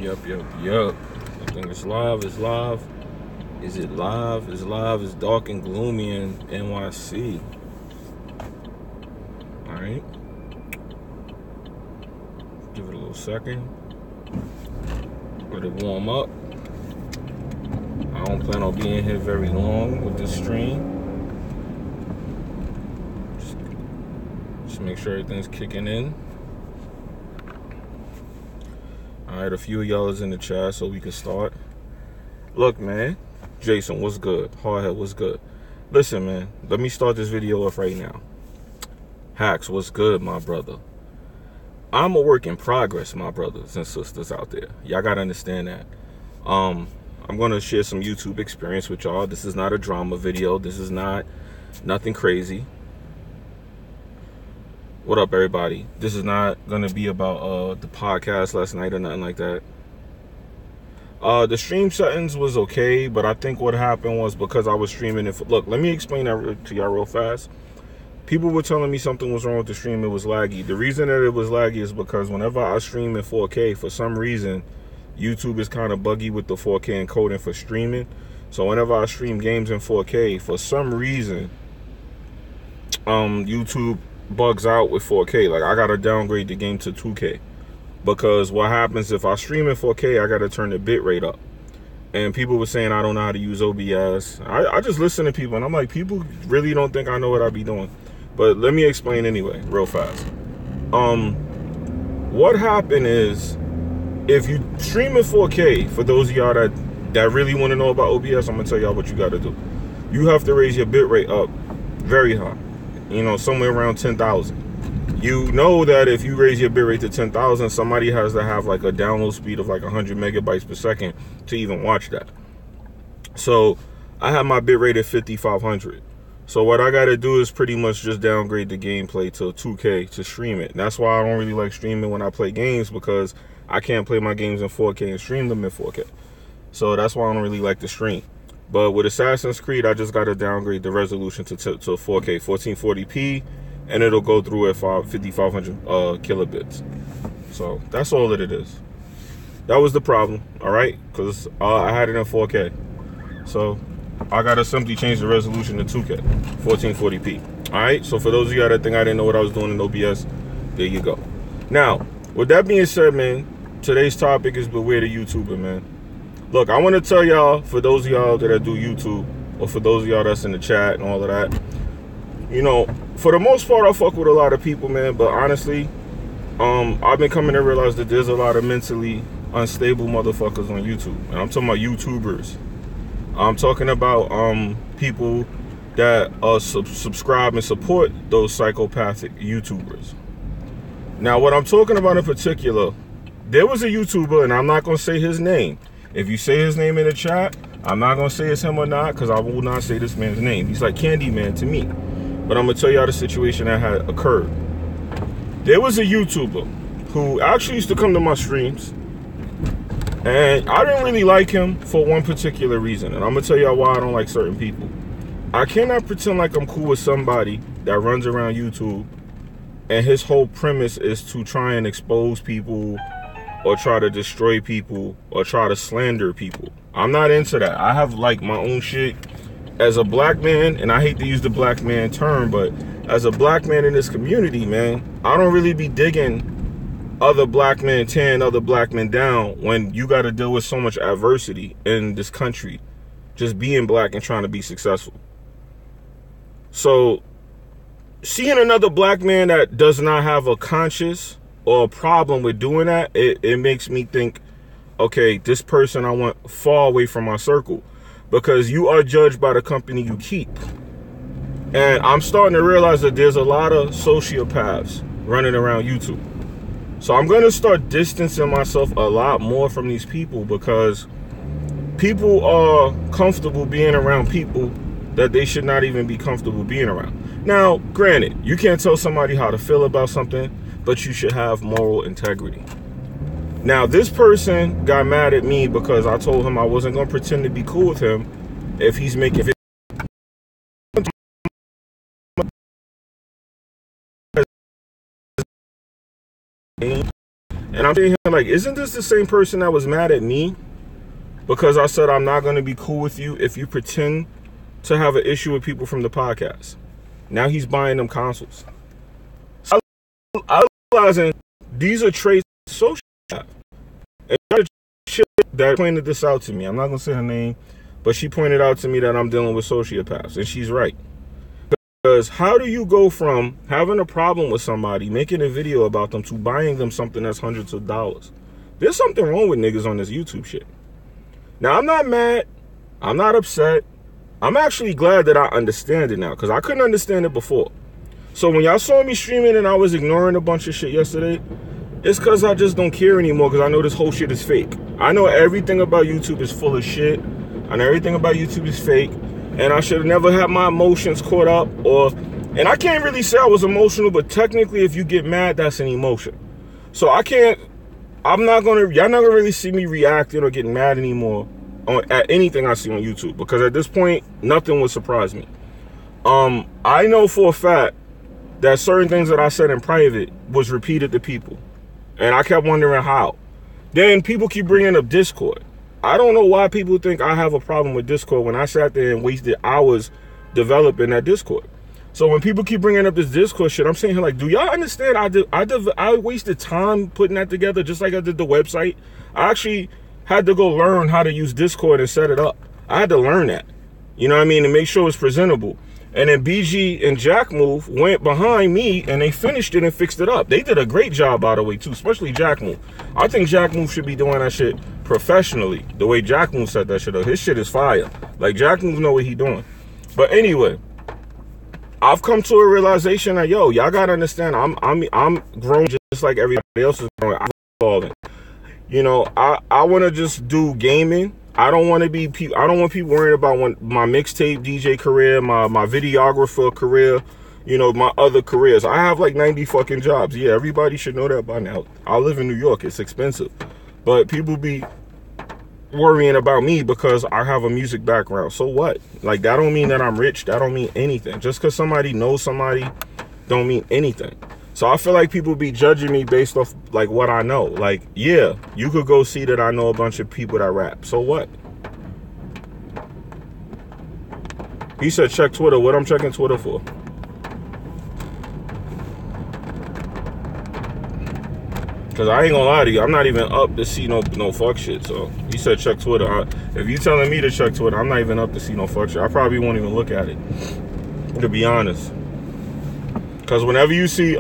Yup. I think it's live. It's live. Is it live? It's live. It's dark and gloomy in NYC. Alright. Give it a little second. Let it warm up. I don't plan on being here very long with this stream. Just make sure everything's kicking in. Alright, a few of y'all is in the chat so we can start. Look, man. Jason, what's good? Hardhead, what's good? Listen, man. Let me start this video off right now. Hacks, what's good, my brother? I'm a work in progress, my brothers and sisters out there. Y'all gotta understand that. I'm gonna share some YouTube experience with y'all. This is not a drama video. This is not nothing crazy. What up, everybody? This is not gonna be about the podcast last night or nothing like that. The stream settings was okay, but I think what happened was because I was streaming it. Look, let me explain that to y'all real fast. People were telling me something was wrong with the stream. It was laggy. The reason that it was laggy is because whenever I stream in 4K, for some reason, YouTube is kind of buggy with the 4K encoding for streaming. So whenever I stream games in 4K, for some reason, YouTube bugs out with 4K. Like, I gotta downgrade the game to 2K. Because what happens if I stream in 4K, I gotta turn the bit rate up. And people were saying I don't know how to use OBS. I just listen to people, and I'm like, people really don't think I know what I be doing. But let me explain anyway, real fast. What happened is, if you stream in 4K, for those of y'all that really want to know about OBS, I'm gonna tell y'all what you gotta do. You have to raise your bit rate up very high. You know, somewhere around 10,000. You know that if you raise your bit rate to 10,000, somebody has to have like a download speed of like 100 megabytes per second to even watch that. So I have my bit rate at 5,500. So what I got to do is pretty much just downgrade the gameplay to 2K to stream it. And that's why I don't really like streaming when I play games, because I can't play my games in 4K and stream them in 4K. So that's why I don't really like to stream. But with Assassin's Creed, I just got to downgrade the resolution to 4K, 1440p, and it'll go through at 5,500 kilobits. So that's all that it is. That was the problem, all right? Because I had it in 4K. So I got to simply change the resolution to 2K, 1440p. All right? So for those of y'all that think I didn't know what I was doing in OBS, there you go. Now, with that being said, man, today's topic is beware the YouTuber, man. Look, I want to tell y'all, for those of y'all that do YouTube, or for those of y'all that's in the chat and all of that, you know, for the most part, I fuck with a lot of people, man. But honestly, I've been coming to realize that there's a lot of mentally unstable motherfuckers on YouTube. And I'm talking about YouTubers. I'm talking about people that subscribe and support those psychopathic YouTubers. Now, what I'm talking about in particular, there was a YouTuber, and I'm not going to say his name. If you say his name in the chat, I'm not going to say it's him or not, because I will not say this man's name. He's like Candyman to me. But I'm going to tell y'all the situation that had occurred. There was a YouTuber who actually used to come to my streams, and I didn't really like him for one particular reason. And I'm going to tell y'all why I don't like certain people. I cannot pretend like I'm cool with somebody that runs around YouTube, and his whole premise is to try and expose people, or try to destroy people, or try to slander people. I'm not into that. I have like my own shit as a black man, and I hate to use the black man term, but as a black man in this community, man, I don't really be digging other black men tearing other black men down when you got to deal with so much adversity in this country, just being black and trying to be successful. So seeing another black man that does not have a conscience or a problem with doing that, it makes me think, okay, this person I want far away from my circle, because you are judged by the company you keep. And I'm starting to realize that there's a lot of sociopaths running around YouTube. So I'm going to start distancing myself a lot more from these people, because people are comfortable being around people that they should not even be comfortable being around. Now, granted, you can't tell somebody how to feel about something, but you should have moral integrity. Now, this person got mad at me because I told him I wasn't going to pretend to be cool with him if he's making And I'm thinking, like, isn't this the same person that was mad at me because I said I'm not going to be cool with you if you pretend to have an issue with people from the podcast? Now he's buying them consoles. So I realizing these are traits social have. And that pointed this out to me. I'm not going to say her name, but she pointed out to me that I'm dealing with sociopaths, and she's right. Because how do you go from having a problem with somebody, making a video about them, to buying them something that's hundreds of dollars? There's something wrong with niggas on this YouTube shit. Now, I'm not mad. I'm not upset. I'm actually glad that I understand it now, because I couldn't understand it before. So when y'all saw me streaming and I was ignoring a bunch of shit yesterday, it's because I just don't care anymore, because I know this whole shit is fake. I know everything about YouTube is full of shit. I know everything about YouTube is fake. And I should have never had my emotions caught up. And I can't really say I was emotional, but technically if you get mad, that's an emotion. So y'all not gonna really see me reacting or getting mad anymore at anything I see on YouTube, because at this point, nothing would surprise me. I know for a fact that certain things that I said in private was repeated to people. And I kept wondering how. Then people keep bringing up Discord. I don't know why people think I have a problem with Discord when I sat there and wasted hours developing that Discord. So when people keep bringing up this Discord shit, I'm saying here, like, do y'all understand? I wasted time putting that together, just like I did the website. I actually had to go learn how to use Discord and set it up. I had to learn that, you know what I mean, to make sure it's presentable. And then BG and Jack Move went behind me and they finished it and fixed it up. They did a great job, by the way, too, especially Jack Move. I think Jack Move should be doing that shit professionally, the way Jack Move set that shit up. His shit is fire. Like, Jack Move know what he doing. But anyway, I've come to a realization that, yo, y'all gotta understand, I'm grown just like everybody else is growing. I'm evolving. You know, I want to just do gaming. I don't want people worrying about my mixtape DJ career, my videographer career, you know, my other careers. I have like 90 fucking jobs. Yeah, everybody should know that by now. I live in New York. It's expensive. But people be worrying about me because I have a music background. So what? Like, that don't mean that I'm rich. That don't mean anything. Just because somebody knows somebody don't mean anything. So I feel like people be judging me based off, like, what I know. Like, yeah, you could go see that I know a bunch of people that rap. So what? He said check Twitter. What I'm checking Twitter for? Because I ain't gonna lie to you, I'm not even up to see no fuck shit. So he said check Twitter. If you telling me to check Twitter, I'm not even up to see no fuck shit. I probably won't even look at it, to be honest. Because whenever you see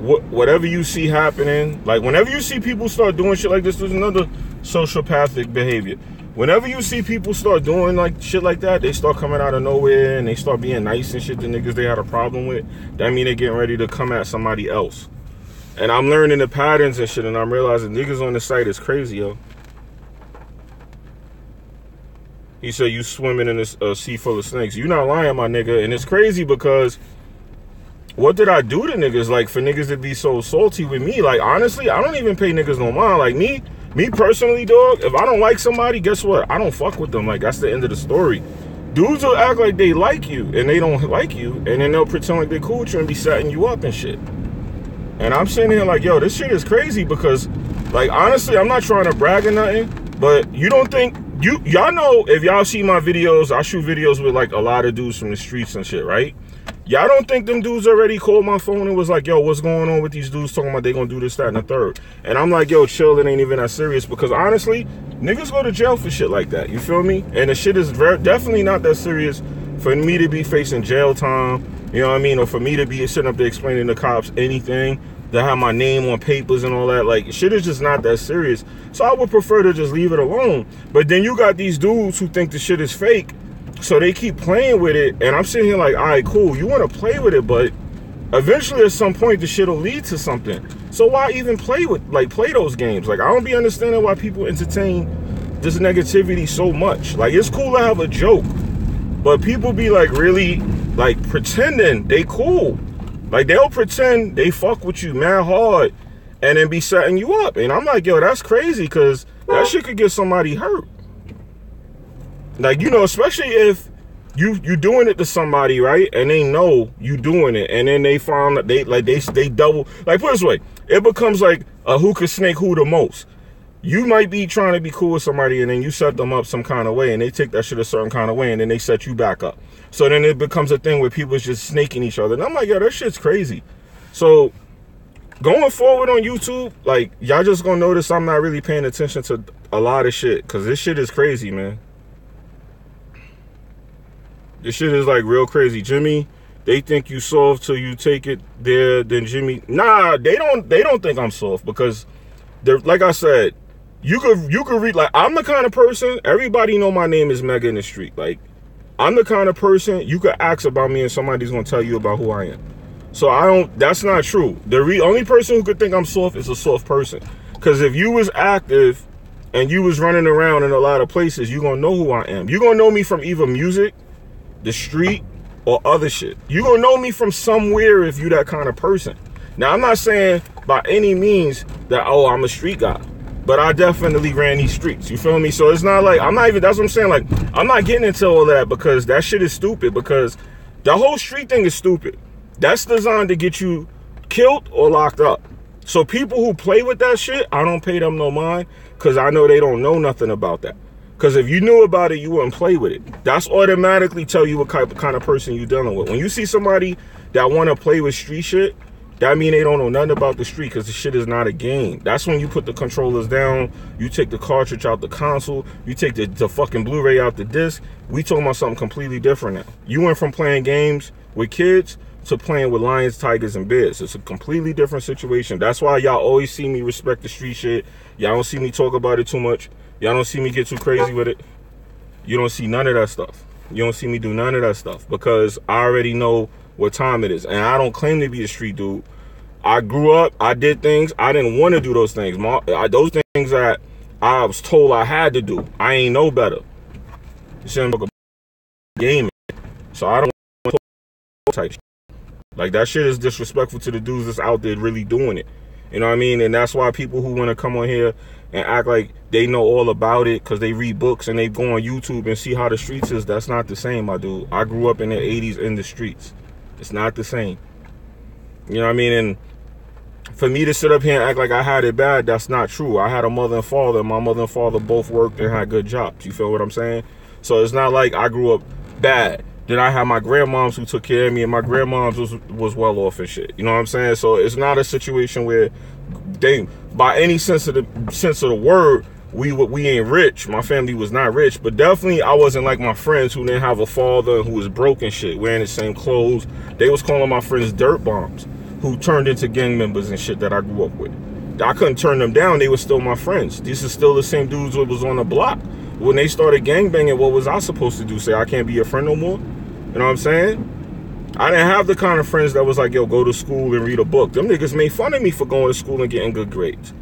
whatever you see happening, like whenever you see people start doing shit like this, there's another sociopathic behavior. Whenever you see people start doing like shit like that, they start coming out of nowhere and they start being nice and shit to niggas they had a problem with. That mean they getting ready to come at somebody else. And I'm learning the patterns and shit, and I'm realizing niggas on the site is crazy, yo. He said you swimming in this sea full of snakes. You not lying, my nigga. And it's crazy because what did I do to niggas, like, for niggas to be so salty with me? Like, honestly, I don't even pay niggas no mind. Like, me personally, dog, if I don't like somebody, guess what? I don't fuck with them. Like, that's the end of the story. Dudes will act like they like you, and they don't like you, and then they'll pretend like they're cool with you and be setting you up and shit. And I'm sitting here like, yo, this shit is crazy because, like, honestly, I'm not trying to brag or nothing, but you don't think, y'all know, if y'all see my videos, I shoot videos with, like, a lot of dudes from the streets and shit, right? Y'all don't think them dudes already called my phone and was like, yo, what's going on with these dudes talking about they gonna do this, that, and the third? And I'm like, yo, chill, it ain't even that serious, because honestly, niggas go to jail for shit like that, you feel me? And the shit is definitely not that serious for me to be facing jail time, you know what I mean? Or for me to be sitting up there explaining to cops anything, to have my name on papers and all that. Like, shit is just not that serious. So I would prefer to just leave it alone. But then you got these dudes who think the shit is fake, so they keep playing with it, and I'm sitting here like, all right, cool, you want to play with it, but eventually at some point the shit will lead to something. So why even play those games? Like, I don't be understanding why people entertain this negativity so much. Like, it's cool to have a joke, but people be like really like pretending they cool. Like, they'll pretend they fuck with you mad hard and then be setting you up. And I'm like, yo, that's crazy, because that shit could get somebody hurt. Like, you know, especially if you doing it to somebody, right? And they know you doing it, and then they found that they double, like, put it this way, it becomes like a who could snake who the most. You might be trying to be cool with somebody, and then you set them up some kind of way, and they take that shit a certain kind of way, and then they set you back up. So then it becomes a thing where people is just snaking each other. And I'm like, yo, that shit's crazy. So going forward on YouTube, like, y'all just gonna notice I'm not really paying attention to a lot of shit, because this shit is crazy, man. This shit is like real crazy. Jimmy, they think you soft till you take it there. Then Jimmy, nah, they don't think I'm soft, because they're, like I said, you could read, like, I'm the kind of person, everybody know my name is Mega in the street. Like, I'm the kind of person you could ask about me and somebody's gonna tell you about who I am. So that's not true. The only person who could think I'm soft is a soft person. Because if you was active and you was running around in a lot of places, you gonna know who I am. You gonna know me from either music, the street, or other shit. You gonna know me from somewhere if you that kind of person. Now, I'm not saying by any means that, oh, I'm a street guy, but I definitely ran these streets. You feel me? So it's not like, I'm not even, that's what I'm saying. Like, I'm not getting into all that, because that shit is stupid, because the whole street thing is stupid. That's designed to get you killed or locked up. So people who play with that shit, I don't pay them no mind, because I know they don't know nothing about that. Because if you knew about it, you wouldn't play with it. That's automatically tell you what kind of person you're dealing with. When you see somebody that want to play with street shit, that mean they don't know nothing about the street, because the shit is not a game. That's when you put the controllers down, you take the cartridge out the console, you take the fucking Blu-ray out the disc. We talking about something completely different now. You went from playing games with kids to playing with lions, tigers, and bears. It's a completely different situation. That's why y'all always see me respect the street shit. Y'all don't see me talk about it too much. Y'all don't see me get too crazy with it. You don't see none of that stuff. You don't see me do none of that stuff, because I already know what time it is. And I don't claim to be a street dude. I grew up, I did things, I didn't want to do those things. Those things that I was told I had to do. I ain't know better. You see, I'm like a gaming. So I don't want to type shit. Like, that shit is disrespectful to the dudes that's out there really doing it. You know what I mean? And that's why people who want to come on here and act like they know all about it because they read books and they go on YouTube and see how the streets is, that's not the same, my dude. I grew up in the 80s in the streets. It's not the same. You know what I mean? And for me to sit up here and act like I had it bad, that's not true. I had a mother and father. My mother and father both worked and had good jobs. You feel what I'm saying? So it's not like I grew up bad. Then I had my grandmoms who took care of me, and my grandmoms was well off and shit. You know what I'm saying? So it's not a situation where they, by any sense of the word, we ain't rich. My family was not rich, but definitely I wasn't like my friends who didn't have a father who was broke and shit, wearing the same clothes. They was calling my friends dirt bombs, who turned into gang members and shit that I grew up with. I couldn't turn them down. They were still my friends. These are still the same dudes who was on the block. When they started gangbanging, what was I supposed to do? Say I can't be your friend no more? You know what I'm saying? I didn't have the kind of friends that was like, yo, go to school and read a book. Them niggas made fun of me for going to school and getting good grades.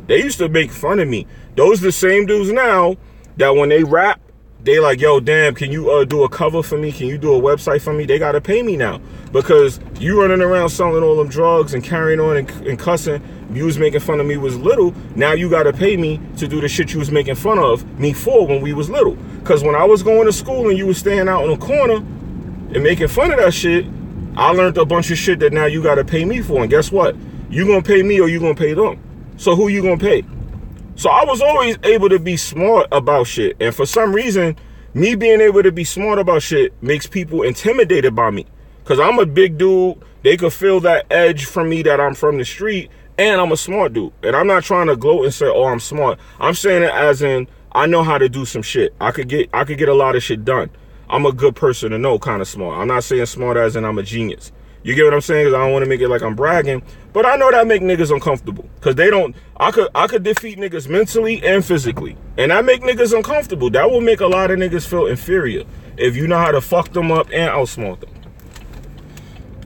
They used to make fun of me. Those the same dudes now that when they rap, they like, yo, damn, can you do a cover for me? Can you do a website for me? They got to pay me now. Because you running around selling all them drugs and carrying on and cussing, you was making fun of me was little. Now you got to pay me to do the shit you was making fun of me for when we was little. Because when I was going to school and you was staying out in the corner and making fun of that shit, I learned a bunch of shit that now you got to pay me for. And guess what? You going to pay me or you going to pay them. So who you going to pay? So I was always able to be smart about shit. And for some reason, me being able to be smart about shit makes people intimidated by me. Because I'm a big dude. They could feel that edge from me that I'm from the street. And I'm a smart dude. And I'm not trying to gloat and say, oh, I'm smart. I'm saying it as in, I know how to do some shit. I could get a lot of shit done. I'm a good person to know kind of smart. I'm not saying smart as in I'm a genius. You get what I'm saying? Because I don't want to make it like I'm bragging. But I know that make niggas uncomfortable. Because they don't, I could defeat niggas mentally and physically. And that make niggas uncomfortable. That will make a lot of niggas feel inferior. If you know how to fuck them up and outsmart them.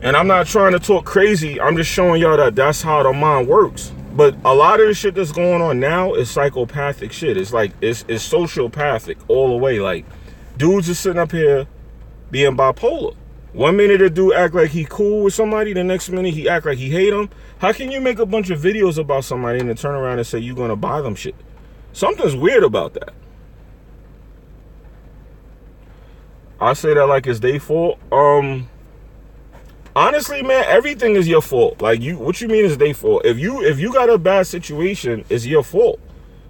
And I'm not trying to talk crazy. I'm just showing y'all that that's how the mind works. But a lot of the shit that's going on now is psychopathic shit. It's like, it's sociopathic all the way. Like, dudes are sitting up here being bipolar. 1 minute a dude act like he cool with somebody, the next minute he act like he hate him. How can you make a bunch of videos about somebody and then turn around and say you're gonna buy them shit? Something's weird about that. I say that like it's their fault. Honestly, man, everything is your fault. Like, what you mean is their fault? If you got a bad situation, it's your fault.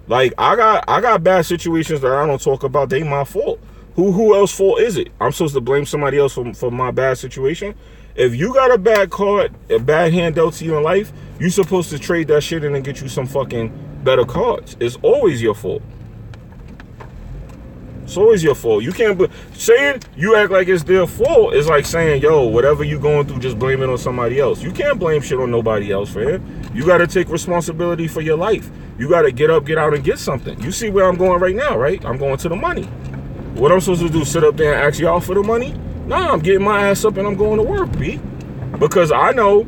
Like, I got bad situations that I don't talk about. They my fault. Who else fault is it? I'm supposed to blame somebody else for my bad situation? If you got a bad card, a bad hand dealt to you in life, you supposed to trade that shit in and get you some fucking better cards. It's always your fault. It's always your fault. You can't saying you act like it's their fault is like saying, yo, whatever you going through, just blame it on somebody else. You can't blame shit on nobody else, fam. You got to take responsibility for your life. You got to get up, get out, and get something. You see where I'm going right now, right? I'm going to the money. What I'm supposed to do, sit up there and ask y'all for the money? Nah, I'm getting my ass up and I'm going to work, B. Because I know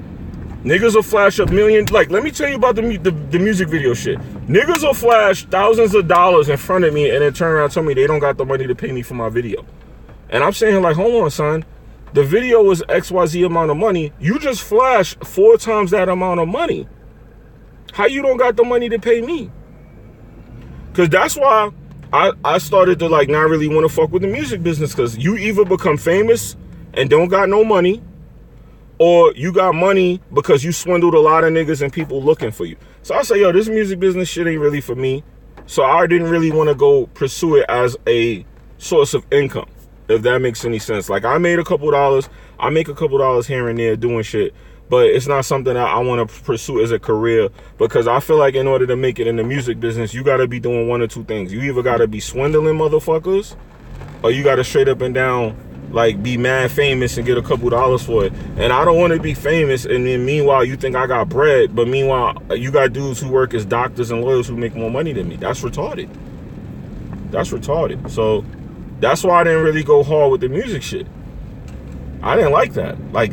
niggas will flash $1 million. Like, let me tell you about the music video shit. Niggas will flash thousands of dollars in front of me and then turn around and tell me they don't got the money to pay me for my video. And I'm saying, like, hold on, son. The video was XYZ amount of money. You just flashed 4 times that amount of money. How you don't got the money to pay me? Because that's why I started to, like, not really want to fuck with the music business. Because you either become famous and don't got no money, or you got money because you swindled a lot of niggas and people looking for you. So I say, yo, this music business shit ain't really for me. So I didn't really want to go pursue it as a source of income, if that makes any sense. Like, I made a couple dollars. I make a couple dollars here and there doing shit. But it's not something that I want to pursue as a career, because I feel like in order to make it in the music business, you got to be doing one or two things. You either got to be swindling motherfuckers, or you got to straight up and down, like, be mad famous and get a couple dollars for it. And I don't want to be famous and then meanwhile you think I got bread, but meanwhile you got dudes who work as doctors and lawyers who make more money than me. That's retarded. That's retarded. So that's why I didn't really go hard with the music shit. I didn't like that. Like,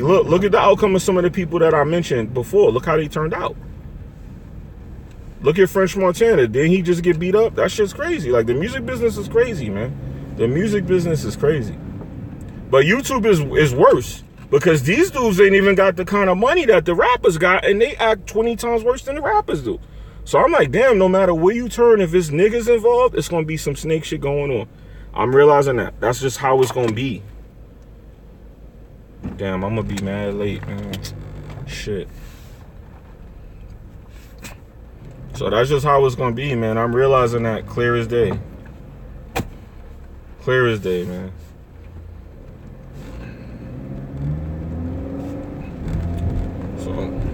look at the outcome of some of the people that I mentioned before. Look how they turned out. Look at French Montana. Didn't he just get beat up? That shit's crazy. Like, the music business is crazy, man. The music business is crazy. But YouTube is worse, because these dudes ain't even got the kind of money that the rappers got, and they act 20 times worse than the rappers do. So I'm like, damn, no matter where you turn, if it's niggas involved, it's going to be some snake shit going on. I'm realizing that. That's just how it's going to be. Damn, I'm going to be mad late, man. Shit. So that's just how it's going to be, man. I'm realizing that clear as day. Clear as day, man.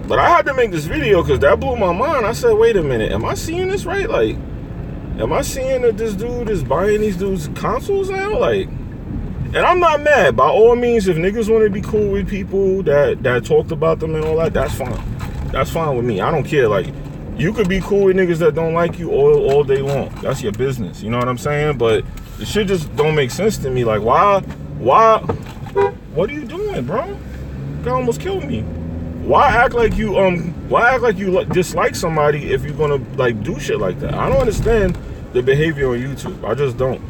But I had to make this video because that blew my mind. I said, wait a minute, am I seeing this right? Like, am I seeing that this dude is buying these dudes consoles now? Like, and I'm not mad. By all means, if niggas want to be cool with people that talked about them and all that, that's fine. That's fine with me. I don't care. Like, you could be cool with niggas that don't like you all day long. That's your business. You know what I'm saying? But the shit just don't make sense to me. Like, why? What are you doing, bro? Guy almost killed me. Why act like you dislike somebody if you're gonna, like, do shit like that? I don't understand the behavior on YouTube. I just don't.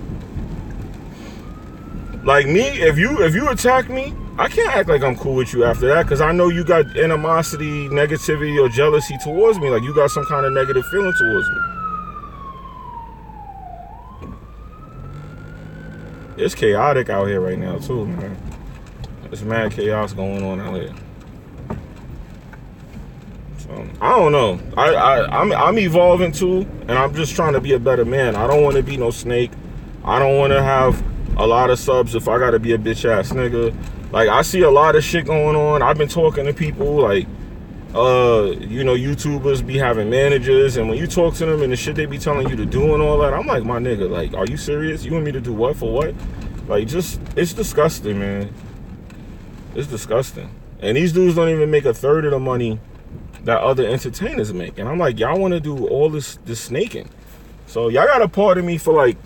Like, me, if you attack me, I can't act like I'm cool with you after that, because I know you got animosity, negativity, or jealousy towards me. Like, you got some kind of negative feeling towards me. It's chaotic out here right now too, man. There's mad chaos going on out here. I don't know. I'm evolving too, and I'm just trying to be a better man. I don't want to be no snake. I don't want to have a lot of subs if I got to be a bitch ass nigga. Like, I see a lot of shit going on. I've been talking to people, like, you know, YouTubers be having managers, and when you talk to them and the shit they be telling you to do and all that, I'm like, my nigga, like, are you serious? You want me to do what for what? Like, just, it's disgusting, man. It's disgusting. And these dudes don't even make a third of the money that other entertainers make. And I'm like, y'all want to do all this snaking. So y'all got to pardon me for, like,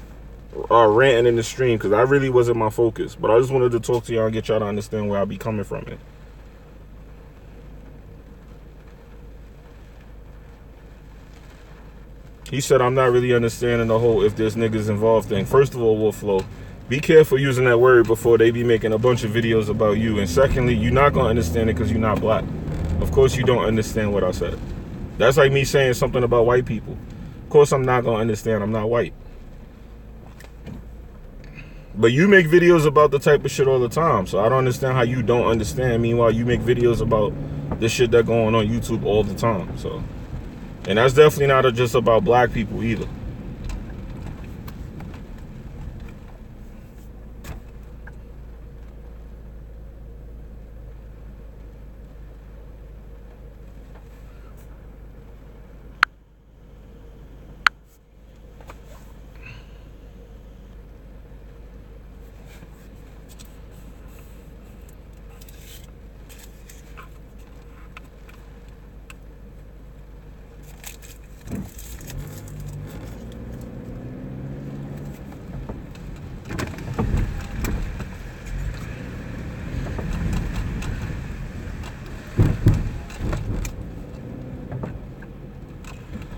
ranting in the stream, because that really wasn't my focus. But I just wanted to talk to y'all and get y'all to understand where I be coming from it. He said, I'm not really understanding the whole if there's niggas involved thing. First of all, Wolflow, be careful using that word before they be making a bunch of videos about you. And secondly, you're not going to understand it because you're not black. Of course you don't understand what I said. That's like me saying something about white people. Of course I'm not going to understand. I'm not white. But you make videos about the type of shit all the time, so I don't understand how you don't understand. Meanwhile, you make videos about the shit that going on YouTube all the time. So, and that's definitely not just about black people either.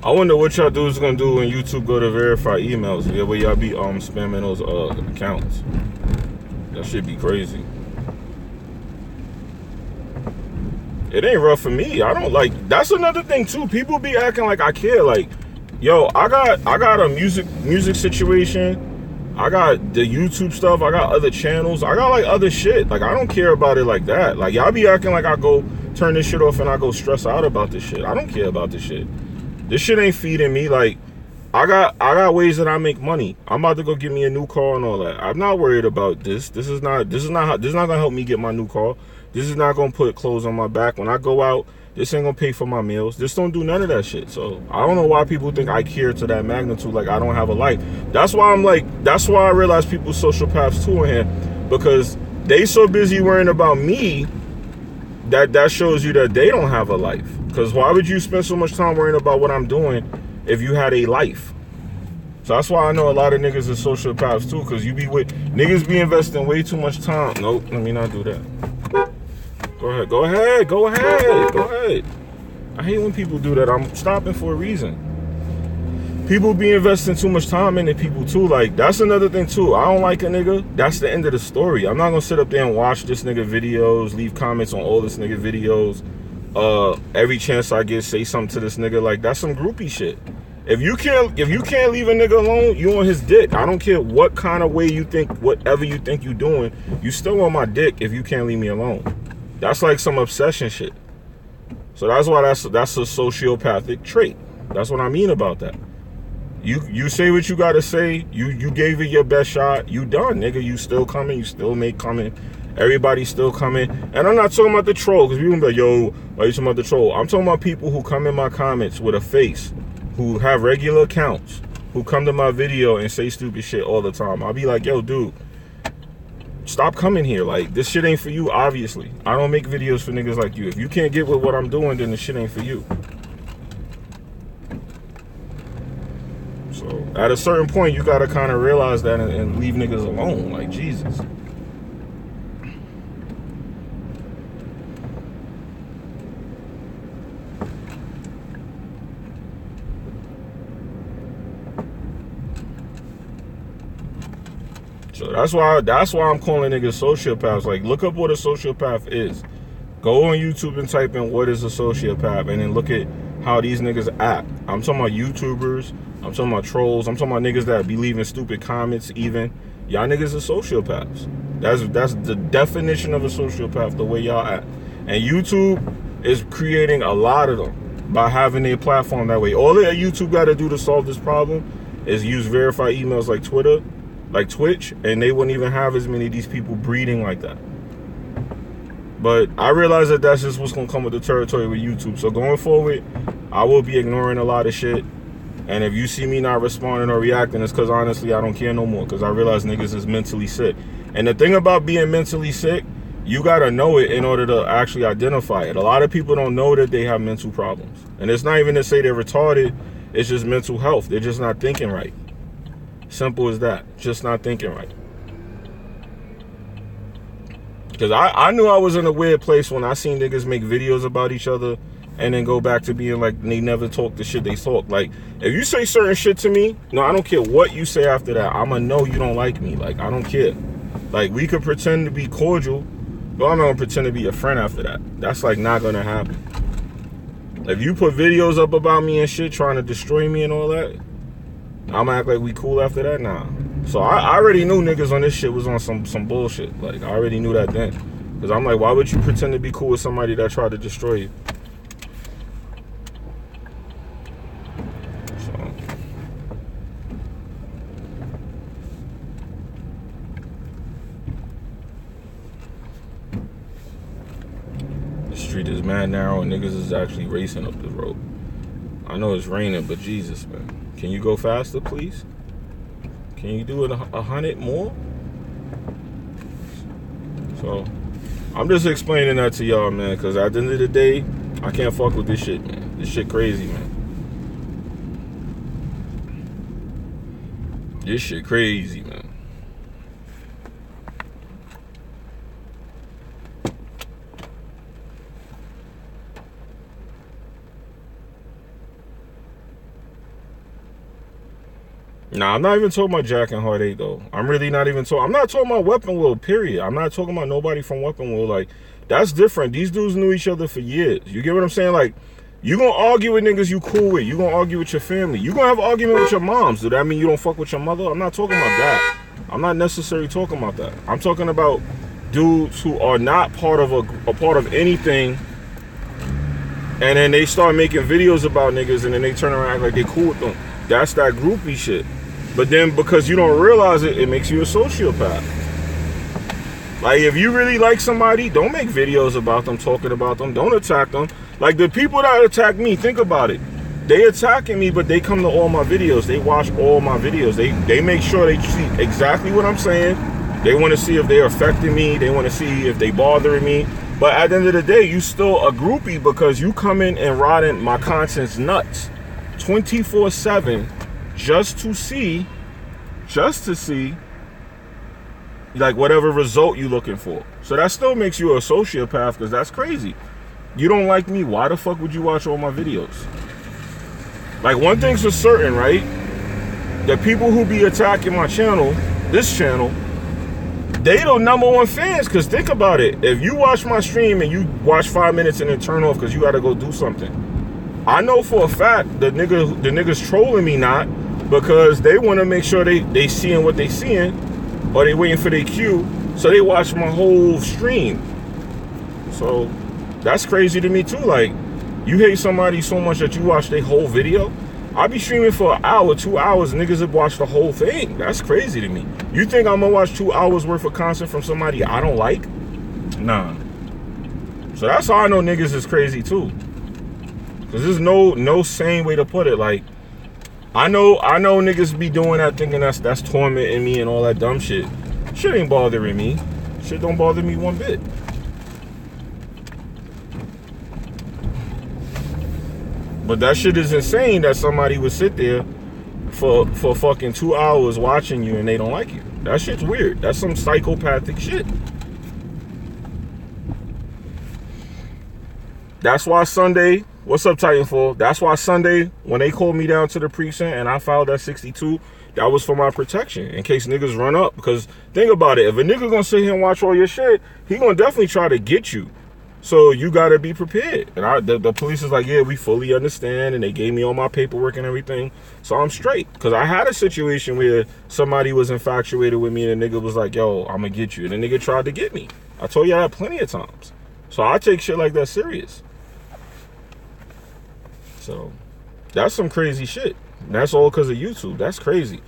I wonder what y'all dudes gonna do when YouTube go to verify emails. Yeah, where y'all be spamming those accounts. That should be crazy. It ain't rough for me. I don't like. That's another thing too. People be acting like I care. Like, yo, I got a music situation. I got the YouTube stuff. I got other channels. I got like other shit. Like, I don't care about it like that. Like, y'all be acting like I go turn this shit off and I go stress out about this shit. I don't care about this shit. This shit ain't feeding me. Like, I got ways that I make money. I'm about to go get me a new car and all that. I'm not worried about this. This is not gonna help me get my new car. This is not gonna put clothes on my back when I go out. This ain't gonna pay for my meals. This don't do none of that shit. So I don't know why people think I care to that magnitude. Like, I don't have a life. That's why I realize people sociopaths too in here, because they so busy worrying about me that shows you that they don't have a life. Because why would you spend so much time worrying about what I'm doing if you had a life? So that's why I know a lot of niggas are sociopaths too, because you be with niggas be investing way too much time. Nope, let me not do that. Go ahead. I hate when people do that. I'm stopping for a reason. People be investing too much time into people too. Like, that's another thing too. I don't like a nigga. That's the end of the story. I'm not gonna sit up there and watch this nigga videos, leave comments on all this nigga videos. Every chance I get, say something to this nigga. Like, that's some groupie shit. If you can't leave a nigga alone, you on his dick. I don't care what kind of way you think, whatever you think you doing, you still on my dick if you can't leave me alone. That's like some obsession shit. So that's why that's a sociopathic trait. That's what I mean about that. You say what you gotta say. You gave it your best shot. You done, nigga. You still coming. You still make coming. Everybody's still coming. And I'm not talking about the troll, because people be like, yo, why you talking about the troll? I'm talking about people who come in my comments with a face, who have regular accounts, who come to my video and say stupid shit all the time. I'll be like, yo, dude, stop coming here. Like, this shit ain't for you, obviously. I don't make videos for niggas like you. If you can't get with what I'm doing, then the shit ain't for you. So at a certain point, you gotta kind of realize that and leave niggas alone. Like, Jesus. So that's why I'm calling niggas sociopaths. Like, look up what a sociopath is. Go on YouTube and type in what is a sociopath, and then look at how these niggas act. I'm talking about YouTubers. I'm talking about trolls. I'm talking about niggas that be leaving stupid comments even. Y'all niggas are sociopaths. That's the definition of a sociopath, the way y'all act. And YouTube is creating a lot of them by having their platform that way. All that YouTube got to do to solve this problem is use verified emails like Twitter, like Twitch, and they wouldn't even have as many of these people breeding like that. But I realize that that's just what's gonna come with the territory with YouTube. So going forward, I will be ignoring a lot of shit. And if you see me not responding or reacting, it's because honestly I don't care no more, because I realize niggas is mentally sick. And the thing about being mentally sick, you gotta know it in order to actually identify it. A lot of people don't know that they have mental problems. And it's not even to say they're retarded, it's just mental health. They're just not thinking right. Simple as that. Just not thinking right. Because I knew I was in a weird place when I seen niggas make videos about each other and then go back to being like they never talk the shit they talk. Like, if you say certain shit to me, no, I don't care what you say after that. I'ma know you don't like me. Like, I don't care. Like, we could pretend to be cordial, but I'm not gonna pretend to be a friend after that. That's like not gonna happen. If you put videos up about me and shit trying to destroy me and all that, I'm gonna act like we cool after that? Nah. So I already knew niggas on this shit was on some bullshit. Like, I already knew that then. Because I'm like, why would you pretend to be cool with somebody that tried to destroy you? So. The street is mad narrow and niggas is actually racing up the road. I know it's raining, but Jesus, man. Can you go faster, please? Can you do it 100 more? So, I'm just explaining that to y'all, man, because at the end of the day, I can't fuck with this shit, man. This shit crazy, man. This shit crazy, man. Nah, I'm not even talking about Jack and Heart 8, though. I'm really not even talking. I'm not talking about Weapon Wheel, period. I'm not talking about nobody from Weapon Wheel. Like, that's different. These dudes knew each other for years. You get what I'm saying? Like, you gonna argue with niggas you cool with. You gonna argue with your family. You gonna have an argument with your moms. Do that mean you don't fuck with your mother? I'm not talking about that. I'm not necessarily talking about that. I'm talking about dudes who are not part of a part of anything, and then they start making videos about niggas, and then they turn around and act like they cool with them. That's that groupie shit. But then because you don't realize it, it makes you a sociopath. Like, if you really like somebody, don't make videos about them, talking about them. Don't attack them. Like, the people that attack me, think about it. They attacking me, but they come to all my videos. They watch all my videos. They make sure they see exactly what I'm saying. They want to see if they're affecting me. They want to see if they bothering me. But at the end of the day, you still a groupie because you come in and riding my content's nuts 24/7 just to see like whatever result you looking for. So that still makes you a sociopath, because that's crazy. You don't like me, why the fuck would you watch all my videos? Like, one thing's for certain, right? The people who be attacking my channel, this channel, they the #1 fans. Because think about it, if you watch my stream and you watch 5 minutes and then turn off because you got to go do something, I know for a fact the niggas trolling me not, because they want to make sure they seeing what they seeing, or they waiting for their cue, so they watch my whole stream. So that's crazy to me too. Like, you hate somebody so much that you watch their whole video. I be streaming for an hour, 2 hours, niggas have watched the whole thing. That's crazy to me. You think I'm gonna watch 2 hours worth of content from somebody I don't like? Nah. So that's how I know niggas is crazy too. Cause there's no sane way to put it. Like, I know niggas be doing that, thinking that's tormenting me and all that dumb shit. Shit ain't bothering me. Shit don't bother me one bit. But that shit is insane that somebody would sit there for fucking 2 hours watching you and they don't like you. That shit's weird. That's some psychopathic shit. That's why Sunday, what's up, Titanfall? That's why Sunday, when they called me down to the precinct and I filed that 62, that was for my protection, in case niggas run up. Because think about it, if a nigga gonna sit here and watch all your shit, he gonna definitely try to get you. So you gotta be prepared. And the police is like, yeah, we fully understand, and they gave me all my paperwork and everything, so I'm straight. Because I had a situation where somebody was infatuated with me and the nigga was like, yo, I'm gonna get you, and the nigga tried to get me. I told you I had plenty of times. So I take shit like that serious. So that's some crazy shit. That's all because of YouTube. That's crazy.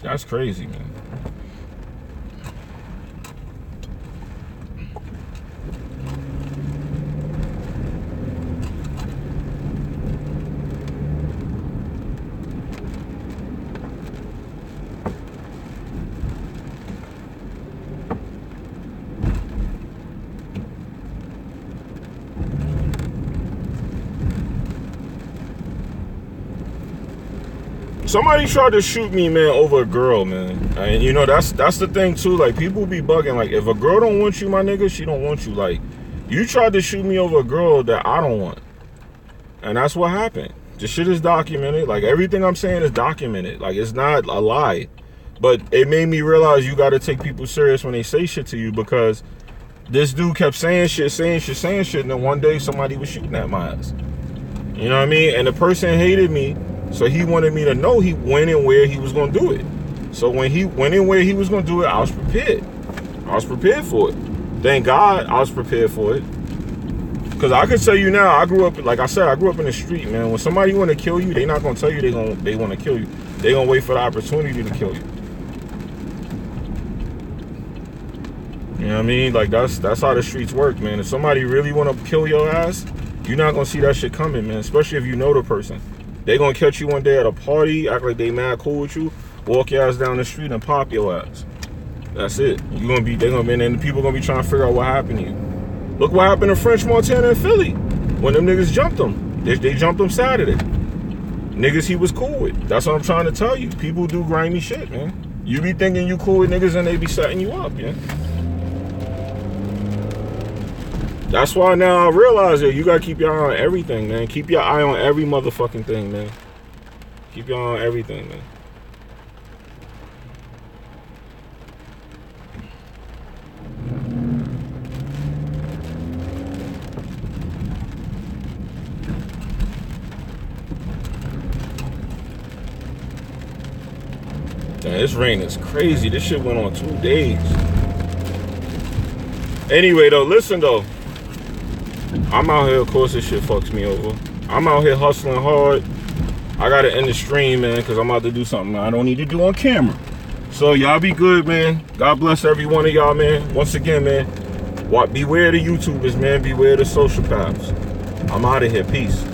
That's crazy, man. Somebody tried to shoot me, man, over a girl, man. And you know, that's the thing too. Like, people be bugging. Like, if a girl don't want you, my nigga, she don't want you. Like, you tried to shoot me over a girl that I don't want, and that's what happened. The shit is documented. Like, everything I'm saying is documented. Like, it's not a lie. But it made me realize you got to take people serious when they say shit to you, because this dude kept saying shit, and then one day somebody was shooting at my ass. You know what I mean? And the person hated me So he wanted me to know when and where he was going to do it. So when he went and where he was going to do it, I was prepared. I was prepared for it. Thank God I was prepared for it. Because I can tell you now, I grew up, like I said, I grew up in the street, man. When somebody want to kill you, they not going to tell you they want to kill you. They going to wait for the opportunity to kill you. You know what I mean? Like, that's how the streets work, man. If somebody really want to kill your ass, you're not going to see that shit coming, man. Especially if you know the person. They going to catch you one day at a party, act like they mad cool with you, walk your ass down the street and pop your ass. That's it. And the people going to be trying to figure out what happened to you. Look what happened to French Montana and Philly when them niggas jumped him. They jumped him Saturday. Niggas he was cool with. That's what I'm trying to tell you. People do grimy shit, man. You be thinking you cool with niggas and they be setting you up, yeah. That's why now I realize that you gotta keep your eye on everything, man. Keep your eye on every motherfucking thing, man. Keep your eye on everything, man. Man, this rain is crazy. This shit went on 2 days. Anyway, though, listen, though. I'm out here, of course, this shit fucks me over. I'm out here hustling hard. I gotta end the stream, man, because I'm about to do something I don't need to do on camera. So, y'all be good, man. God bless every one of y'all, man. Once again, man, beware the YouTubers, man. Beware the sociopaths. I'm out of here. Peace.